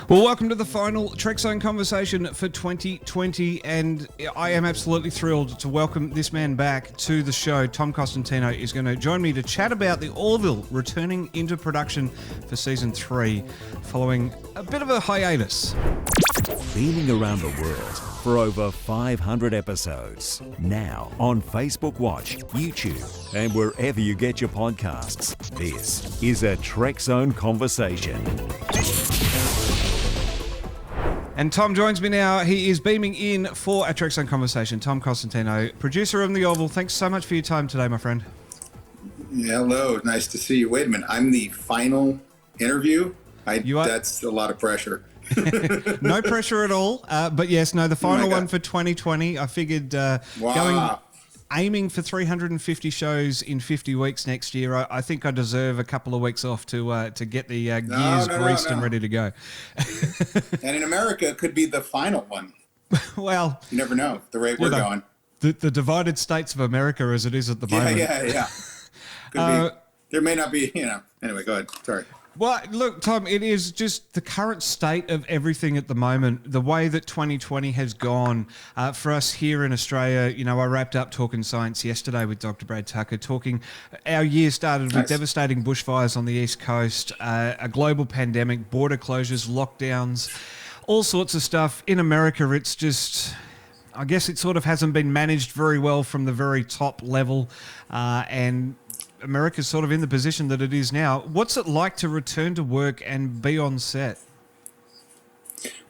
Well, welcome to the final Trek Zone conversation for 2020, and I am absolutely thrilled to welcome this man back to the show. Tom Costantino is going to join me to chat about the Orville returning into production for season 3, following a bit of a hiatus. Beaming around the world for over 500 episodes. Now on Facebook Watch, YouTube, and wherever you get your podcasts. This is a Trek Zone conversation. And Tom joins me now. He is beaming in for a Trek Zone conversation. Tom Costantino, producer of The Orville. Thanks so much for your time today, my friend. Hello, nice to see you. Wait a minute, I'm the final interview? That's a lot of pressure. No pressure at all. But yes, the final one for 2020. I figured aiming for 350 shows in 50 weeks next year, I think I deserve a couple of weeks off to get the gears greased and ready to go. And in America, it could be the final one. Well, you never know the rate we're going. The divided states of America as it is at the moment. Yeah. Could be. There may not be, Anyway, go ahead. Sorry. Well, look, Tom, it is just the current state of everything at the moment, the way that 2020 has gone for us here in Australia. I wrapped up Talking Science yesterday with Dr. Brad Tucker, our year started with devastating bushfires on the East Coast, a global pandemic, border closures, lockdowns, all sorts of stuff. In America, it's just, I guess it sort of hasn't been managed very well from the very top level, and America's sort of in the position that it is now. What's it like to return to work and be on set?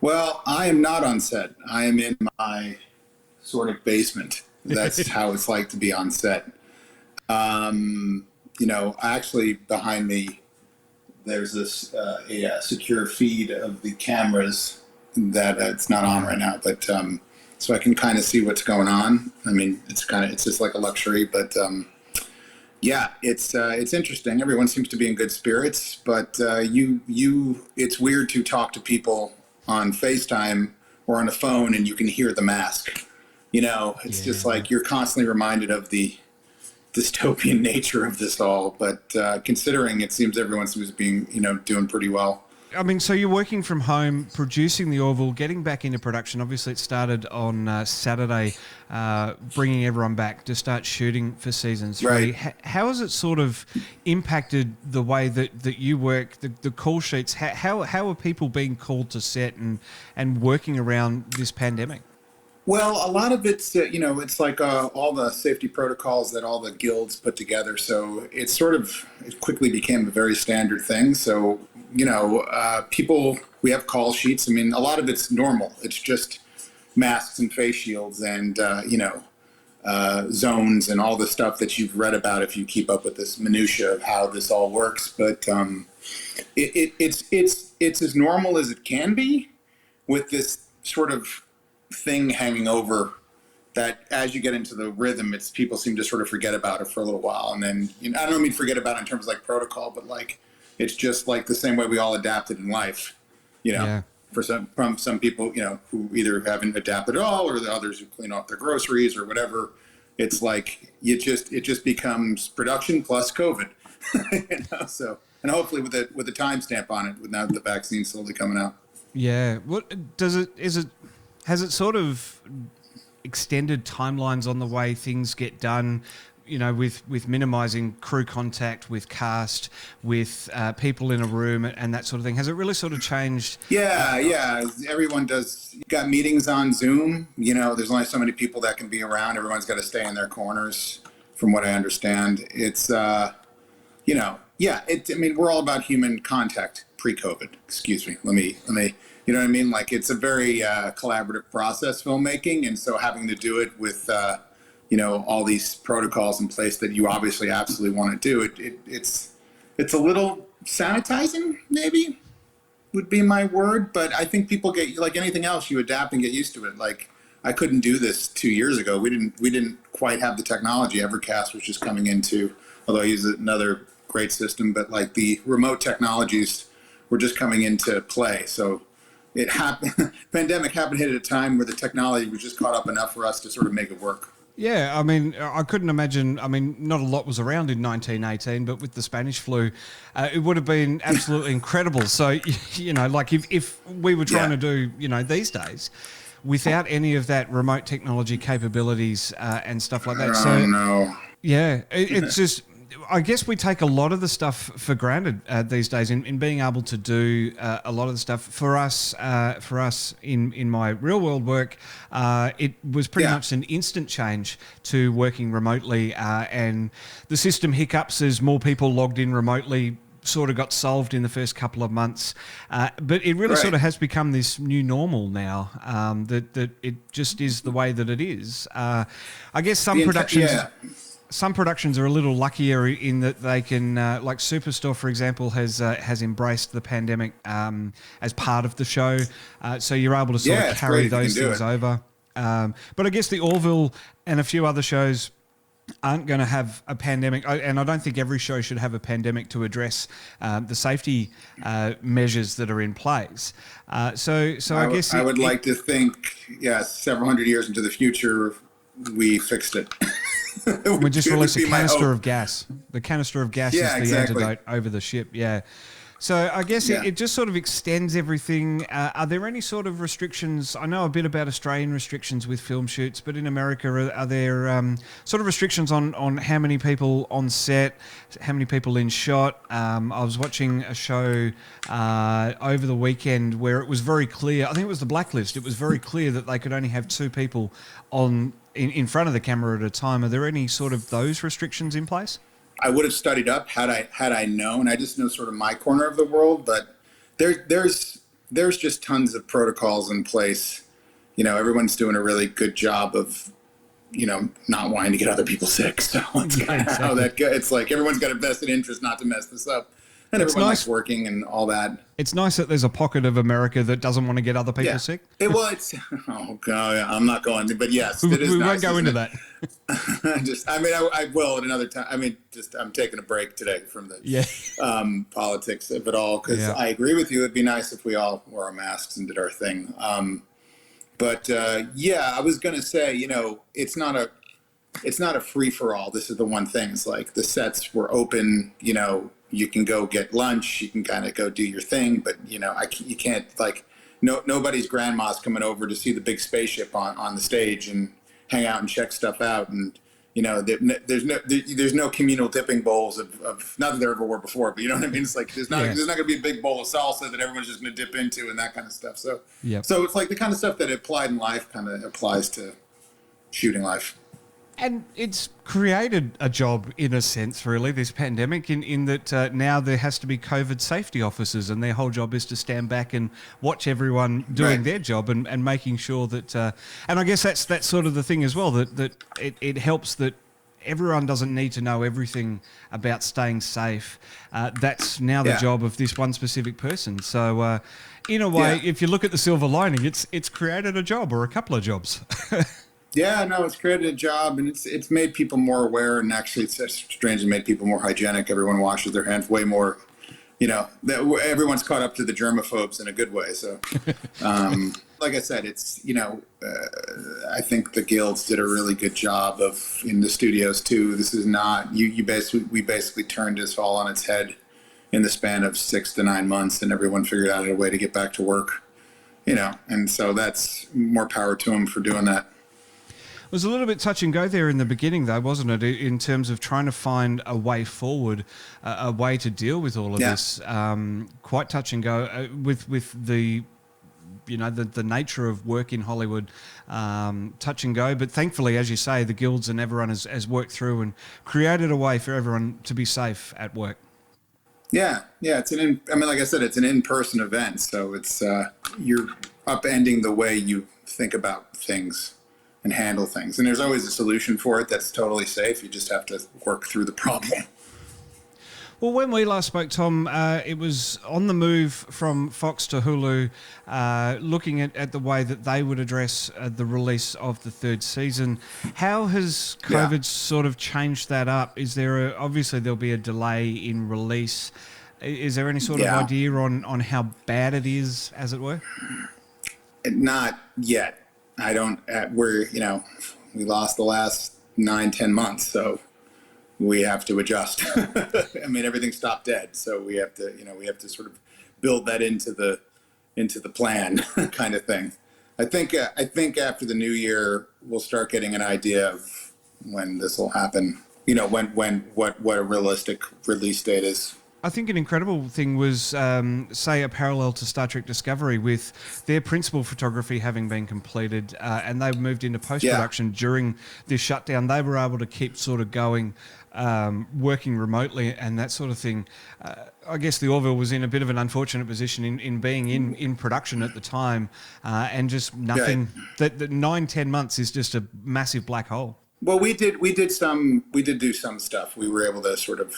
Well, I am not on set. I am in my sort of basement. That's how it's like to be on set. Actually behind me, there's this a secure feed of the cameras that it's not on right now, but so I can kind of see what's going on. I mean, it's just like a luxury, but yeah, it's interesting. Everyone seems to be in good spirits, but it's weird to talk to people on FaceTime or on a phone and you can hear the mask. It's just like you're constantly reminded of the dystopian nature of this all. But considering it seems everyone seems to be doing pretty well. I mean, so you're working from home, producing The Orville, getting back into production. Obviously, it started on Saturday, bringing everyone back to start shooting for season 3. Right. How has it sort of impacted the way that you work, the call sheets? How are people being called to set and working around this pandemic? Well, a lot of it's, it's like all the safety protocols that all the guilds put together. So it quickly became a very standard thing. So, people, we have call sheets. I mean, a lot of it's normal. It's just masks and face shields and, zones and all the stuff that you've read about if you keep up with this minutia of how this all works. But it's as normal as it can be with this sort of thing hanging over that as you get into the rhythm, people seem to sort of forget about it for a little while. And then, I don't mean forget about it in terms of like protocol, but like, it's just like the same way we all adapted in life, from some people, who either haven't adapted at all or the others who clean off their groceries or whatever. It's like, it just becomes production plus COVID, so, and hopefully with a timestamp on it, with now the vaccine slowly coming out. Yeah. What has it sort of extended timelines on the way things get done, with minimizing crew contact, with cast, with people in a room and that sort of thing? Has it really sort of changed? Yeah. Everyone does. You got meetings on Zoom. There's only so many people that can be around. Everyone's got to stay in their corners, from what I understand. It's, I mean, we're all about human contact pre-COVID. Excuse me. Let me. You know what I mean? Like, it's a very collaborative process, filmmaking, and so having to do it with all these protocols in place that you obviously absolutely want to do, it's a little sanitizing, maybe would be my word. But I think people get, like anything else, you adapt and get used to it. Like, I couldn't do this 2 years ago. We didn't quite have the technology. Evercast was just coming into, although I use another great system, but like the remote technologies were just coming into play. So it happened. Pandemic happened hit at a time where the technology was just caught up enough for us to sort of make it work. Yeah, I mean, I couldn't imagine. I mean, not a lot was around in 1918, but with the Spanish flu, it would have been absolutely incredible. So, you know, like if we were trying to do, you know, these days, without any of that remote technology capabilities and stuff like that. Oh, no. Yeah, it's just, I guess we take a lot of the stuff for granted these days in being able to do a lot of the stuff for us. In my real world work, it was pretty much an instant change to working remotely, and the system hiccups as more people logged in remotely sort of got solved in the first couple of months, but it really sort of has become this new normal now. That it just is the way that it is. I guess some productions. Some productions are a little luckier in that they can, like Superstore, for example, has embraced the pandemic as part of the show, so you're able to sort of carry those things over. But I guess the Orville and a few other shows aren't going to have a pandemic, and I don't think every show should have a pandemic to address the safety measures that are in place. So I guess I would like to think, several hundred years into the future, we fixed it. We just released a canister of gas. The canister of gas is the antidote over the ship. Yeah. So I guess it just sort of extends everything. Are there any sort of restrictions? I know a bit about Australian restrictions with film shoots, but in America, are there sort of restrictions on how many people on set, how many people in shot? I was watching a show over the weekend where it was very clear. I think it was The Blacklist. It was very clear that they could only have two people in front of the camera at a time. Are there any sort of those restrictions in place? I would have studied up had I known. I just know sort of my corner of the world, but there's just tons of protocols in place. You know, everyone's doing a really good job of, you know, not wanting to get other people sick. So it's kind of how that goes. It's like everyone's got a vested interest not to mess this up, and everyone likes working and all that. It's nice that there's a pocket of America that doesn't want to get other people sick. Oh god, I'm not going to, but yes, it is. We nice, won't go into that. I will at another time. I'm taking a break today from the politics of it all, because I agree with you. It'd be nice if we all wore our masks and did our thing. I was going to say, you know, it's not a free for all. This is the one thing. It's like the sets were open. You know, you can go get lunch. You can kind of go do your thing, but you know, you can't like nobody's grandma's coming over to see the big spaceship on the stage and hang out and check stuff out. And you know, there's no communal dipping bowls of not that there ever were before, but you know what I mean. It's like there's not going to be a big bowl of salsa that everyone's just going to dip into and that kind of stuff. So so it's like the kind of stuff that applied in life kind of applies to shooting life. And it's created a job in a sense, really, this pandemic, in that now there has to be COVID safety officers, and their whole job is to stand back and watch everyone doing their job and making sure that. And I guess that's sort of the thing as well, that it helps that everyone doesn't need to know everything about staying safe. That's now the job of this one specific person. So in a way, if you look at the silver lining, it's created a job or a couple of jobs. Yeah, no, it's created a job, and it's made people more aware, and actually it's strangely made people more hygienic. Everyone washes their hands way more, you know, everyone's caught up to the germaphobes in a good way. So, like I said, it's, you know, I think the guilds did a really good job in the studios too. This is not, we basically turned this all on its head in the span of 6 to 9 months, and everyone figured out a way to get back to work, you know, and so that's more power to them for doing that. It was a little bit touch and go there in the beginning, though, wasn't it? In terms of trying to find a way forward, a way to deal with all of this. Quite touch and go with the, you know, the nature of work in Hollywood. Touch and go, but thankfully, as you say, the guilds and everyone has worked through and created a way for everyone to be safe at work. Yeah, it's like I said, it's an in-person event, so it's you're upending the way you think about things and handle things. And there's always a solution for it that's totally safe. You just have to work through the problem. Well, when we last spoke, Tom, it was on the move from Fox to Hulu, looking at the way that they would address the release of the third season. How has COVID sort of changed that up? Is there obviously there'll be a delay in release. Is there any sort of idea on how bad it is, as it were? Not yet. I don't, we're We lost the last 9-10 months, so we have to adjust. I mean, everything stopped dead, so we have to sort of build that into the plan kind of thing. I think after the new year, we'll start getting an idea of when this will happen. What a realistic release date is. I think an incredible thing was, say, a parallel to Star Trek Discovery with their principal photography having been completed and they moved into post-production during this shutdown. They were able to keep sort of going, working remotely and that sort of thing. I guess the Orville was in a bit of an unfortunate position in being in production at the time and just nothing. Yeah. That 9-10 months is just a massive black hole. Well, we did do some stuff. We were able to sort of,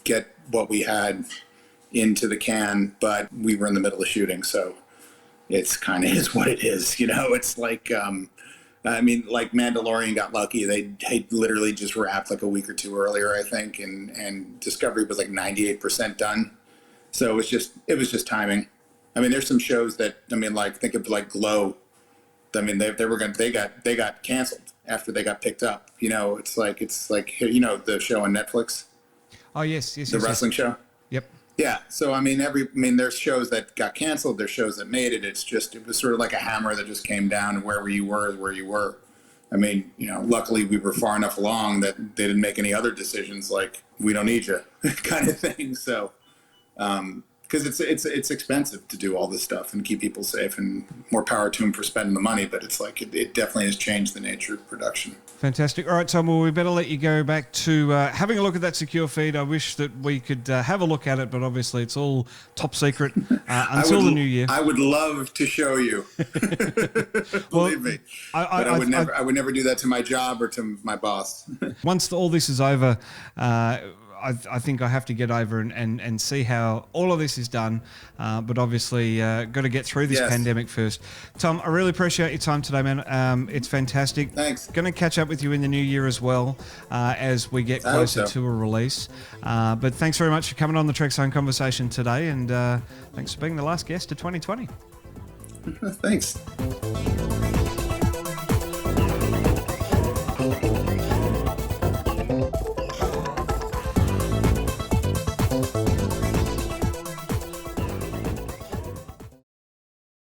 get what we had into the can, but we were in the middle of shooting, so it's kind of is what it is. It's like, like Mandalorian got lucky. They literally just wrapped like a week or two earlier, I think, and Discovery was like 98% done. So it was just timing. I mean, there's some shows that, think of like Glow. I mean, they got canceled after they got picked up. It's like the show on Netflix. Oh yes, the wrestling show. Yep. Yeah. So there's shows that got canceled. There's shows that made it. It was sort of like a hammer that just came down, and wherever you were is where you were. Luckily we were far enough along that they didn't make any other decisions like we don't need you kind of thing. So, because it's expensive to do all this stuff and keep people safe, and more power to them for spending the money. But it's like it definitely has changed the nature of production. Fantastic. All right, Tom, well, we better let you go back to having a look at that secure feed. I wish that we could have a look at it, but obviously it's all top secret until the new year. I would love to show you. Believe me. I would never do that to my job or to my boss. Once all this is over, I think I have to get over and see how all of this is done. But obviously, got to get through this pandemic first. Tom, I really appreciate your time today, man. It's fantastic. Thanks. Going to catch up with you in the new year as well as we get closer to a release. But thanks very much for coming on the Trek Zone conversation today. And thanks for being the last guest of 2020. Thanks.